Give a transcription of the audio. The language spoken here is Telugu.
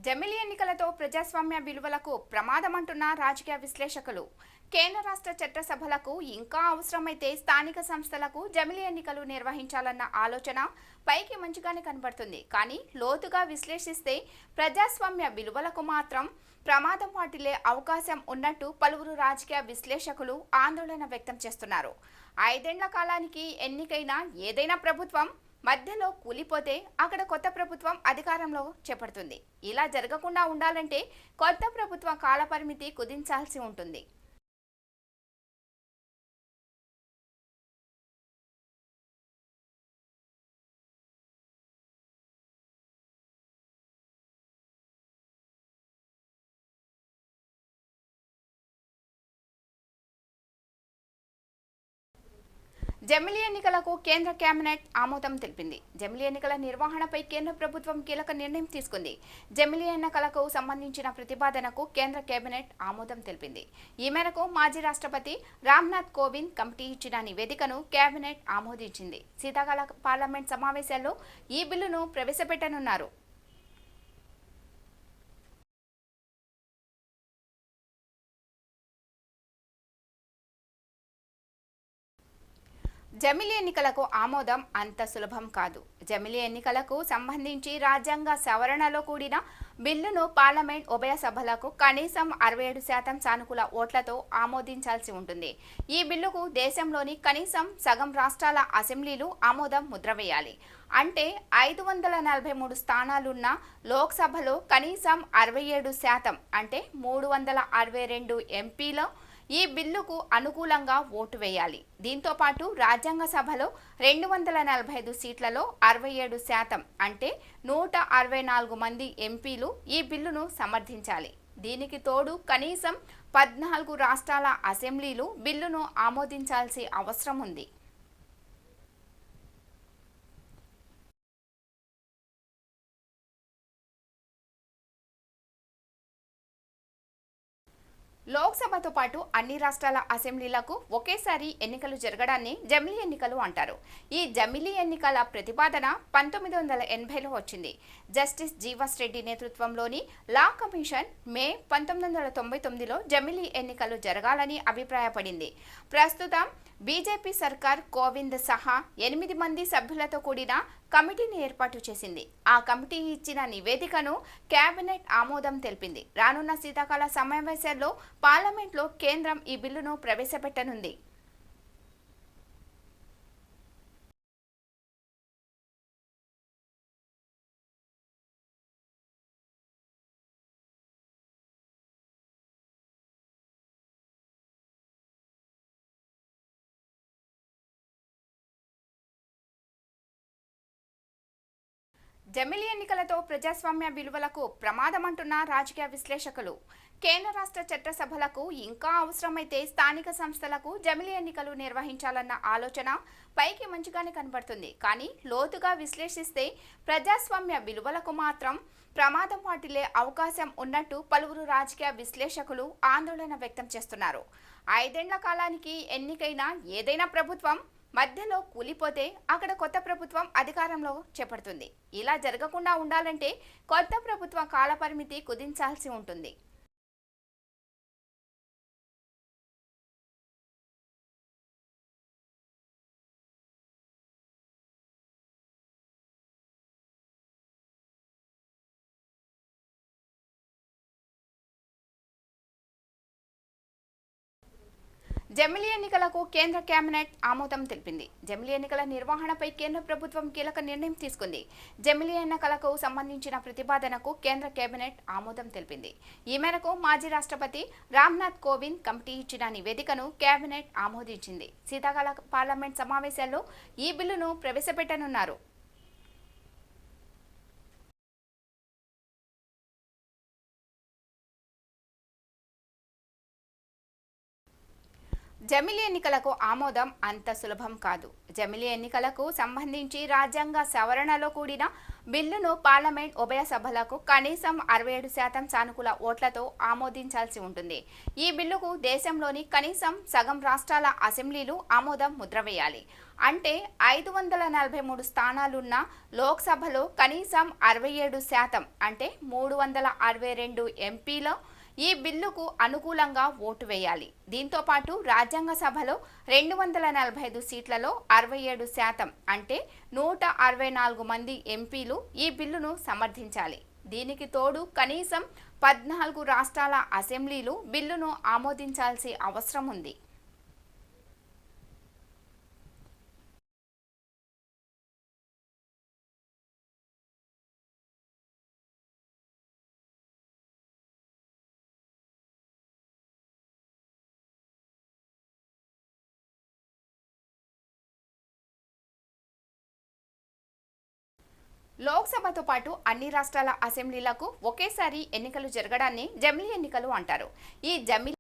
జమిలి ఎన్నికలతో ప్రజాస్వామ్య విలువలకు ప్రమాదమంటున్న రాజకీయ విశ్లేషకులు. కేంద్ర రాష్ట్ర చట్టసభలకు ఇంకా అవసరమైతే స్థానిక సంస్థలకు జమిలి ఎన్నికలు నిర్వహించాలన్న ఆలోచన పైకి మంచిగానే కనబడుతుంది. కానీ లోతుగా విశ్లేషిస్తే ప్రజాస్వామ్య విలువలకు మాత్రం ప్రమాదం వాటిల్లే అవకాశం ఉన్నట్టు పలువురు రాజకీయ విశ్లేషకులు ఆందోళన వ్యక్తం చేస్తున్నారు. 5 ఏళ్ల కాలానికి ఎన్నికైన ఏదైనా ప్రభుత్వం మధ్యలో కూలిపోతే అక్కడ కొత్త ప్రభుత్వం అధికారంలో చేపడుతుంది. ఇలా జరగకుండా ఉండాలంటే కొత్త ప్రభుత్వ కాలపరిమితి కుదించాల్సి ఉంటుంది. జమిలి ఎన్నికలకు కేంద్ర కేబినెట్ ఆమోదం తెలిపింది. జమిలి ఎన్నికల నిర్వహణపై కేంద్ర ప్రభుత్వం కీలక నిర్ణయం తీసుకుంది. జమిలి ఎన్నికలకు సంబంధించిన ప్రతిపాదనకు కేంద్ర కేబినెట్ ఆమోదం తెలిపింది. ఈ మేరకు మాజీ రాష్ట్రపతి రామ్నాథ్ కోవింద్ కమిటీ ఇచ్చిన నివేదికను కేబినెట్ ఆమోదించింది. శీతాకాల పార్లమెంట్ సమావేశాల్లో ఈ బిల్లును ప్రవేశపెట్టనున్నారు. జమిలి ఎన్నికలకు ఆమోదం అంత సులభం కాదు. జమిలి ఎన్నికలకు సంబంధించి రాజ్యాంగ సవరణలో కూడిన బిల్లును పార్లమెంట్ ఉభయ సభలకు కనీసం 67% సానుకూల ఓట్లతో ఆమోదించాల్సి ఉంటుంది. ఈ బిల్లుకు దేశంలోని కనీసం సగం రాష్ట్రాల అసెంబ్లీలు ఆమోదం ముద్ర వేయాలి. అంటే 543 స్థానాలున్న లోక్సభలో కనీసం 67% అంటే 362 ఎంపీలు ఈ బిల్లుకు అనుకూలంగా ఓటు వేయాలి. దీంతో పాటు రాజ్యాంగ సభలో 245 సీట్లలో 67% అంటే 164 మంది ఎంపీలు ఈ బిల్లును సమర్థించాలి. దీనికి తోడు కనీసం 14 రాష్ట్రాల అసెంబ్లీలు బిల్లును ఆమోదించాల్సి అవసరం ఉంది. లోక్సభతో పాటు అన్ని రాష్ట్రాల అసెంబ్లీలకు ఒకేసారి ఎన్నికలు జరగడాన్ని జమిలి ఎన్నికలు అంటారు. ఈ జమిలి ఎన్నికల ప్రతిపాదన 1980లో వచ్చింది. జస్టిస్ జీవస్ రెడ్డి నేతృత్వంలోని లా కమిషన్ మే 1999లో జమిలి ఎన్నికలు జరగాలని అభిప్రాయపడింది. ప్రస్తుతం బీజేపీ సర్కార్ కోవింద్ సహా 8 మంది సభ్యులతో కూడిన కమిటీని ఏర్పాటు చేసింది. ఆ కమిటీ ఇచ్చిన నివేదికను కేబినెట్ ఆమోదం తెలిపింది. రానున్న శీతాకాల సమావేశాల్లో పార్లమెంట్లో కేంద్రం ఈ బిల్లును ప్రవేశపెట్టనుంది. జమిలి ఎన్నికలతో ప్రజాస్వామ్య విలువలకు ప్రమాదమంటున్న రాజకీయ విశ్లేషకులు. కేంద్ర రాష్ట్ర చట్టసభలకు ఇంకా అవసరమైతే స్థానిక సంస్థలకు జమిలి ఎన్నికలు నిర్వహించాలన్న ఆలోచన పైకి మంచిగానే కనబడుతుంది. కానీ లోతుగా విశ్లేషిస్తే ప్రజాస్వామ్య విలువలకు మాత్రం ప్రమాదం వాటిల్లే అవకాశం ఉన్నట్టు పలువురు రాజకీయ విశ్లేషకులు ఆందోళన వ్యక్తం చేస్తున్నారు. 5 ఏళ్ల కాలానికి ఎన్నికైన ఏదైనా ప్రభుత్వం మధ్యలో కూలిపోతే అక్కడ కొత్త ప్రభుత్వం అధికారంలో చేపడుతుంది. ఇలా జరగకుండా ఉండాలంటే కొత్త ప్రభుత్వ కాలపరిమితి కుదించాల్సి ఉంటుంది. జమిలి ఎన్నికలకు కేంద్ర కేబినెట్ ఆమోదం తెలిపింది. జమిలి ఎన్నికల నిర్వహణపై కేంద్ర ప్రభుత్వం కీలక నిర్ణయం తీసుకుంది. జమిలి ఎన్నికలకు సంబంధించిన ప్రతిపాదనకు కేంద్ర కేబినెట్ ఆమోదం తెలిపింది. ఈ మేరకు మాజీ రాష్ట్రపతి రామ్నాథ్ కోవింద్ కమిటీ ఇచ్చిన నివేదికను కేబినెట్ ఆమోదించింది. శీతాకాల పార్లమెంట్ సమావేశాల్లో ఈ బిల్లును ప్రవేశపెట్టనున్నారు. జమిలి ఎన్నికలకు ఆమోదం అంత సులభం కాదు. జమిలి ఎన్నికలకు సంబంధించి రాజ్యాంగ సవరణలో కూడిన బిల్లును పార్లమెంట్ ఉభయ సభలకు కనీసం 67% సానుకూల ఓట్లతో ఆమోదించాల్సి ఉంటుంది. ఈ బిల్లుకు దేశంలోని కనీసం సగం రాష్ట్రాల అసెంబ్లీలు ఆమోదం ముద్ర వేయాలి. అంటే 543 స్థానాలున్న లోక్సభలో కనీసం 67% అంటే 362 ఎంపీలు ఈ బిల్లుకు అనుకూలంగా ఓటు వేయాలి. దీంతో పాటు రాజ్యాంగ సభలో 245 సీట్లలో 67% అంటే 164 మంది ఎంపీలు ఈ బిల్లును సమర్థించాలి. దీనికి తోడు కనీసం 14 రాష్ట్రాల అసెంబ్లీలు బిల్లును ఆమోదించాల్సి అవసరం ఉంది. లోక్సభతో పాటు అన్ని రాష్ట్రాల అసెంబ్లీలకు ఒకేసారి ఎన్నికలు జరగడాన్ని జమిలీ ఎన్నికలు అంటారు. ఈ జమిలీ